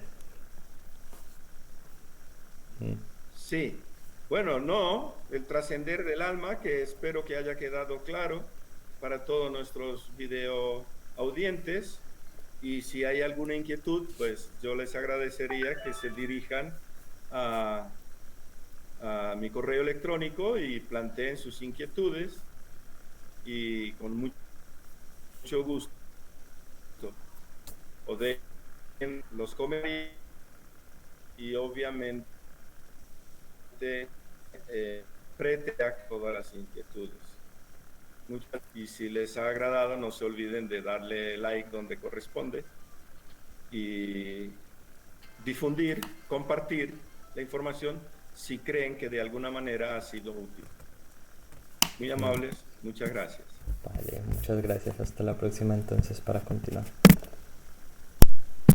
Mm. Sí. Bueno, no, el trascender del alma, que espero que haya quedado claro para todos nuestros video audientes. Y si hay alguna inquietud, pues yo les agradecería que se dirijan a, a mi correo electrónico y planteen sus inquietudes y con mucho gusto o den los comentarios y obviamente preste a todas las inquietudes. Y si les ha agradado, no se olviden de darle like donde corresponde y difundir, compartir la información si creen que de alguna manera ha sido útil. Muy amables, muchas gracias. Vale, muchas gracias. Hasta la próxima entonces para continuar.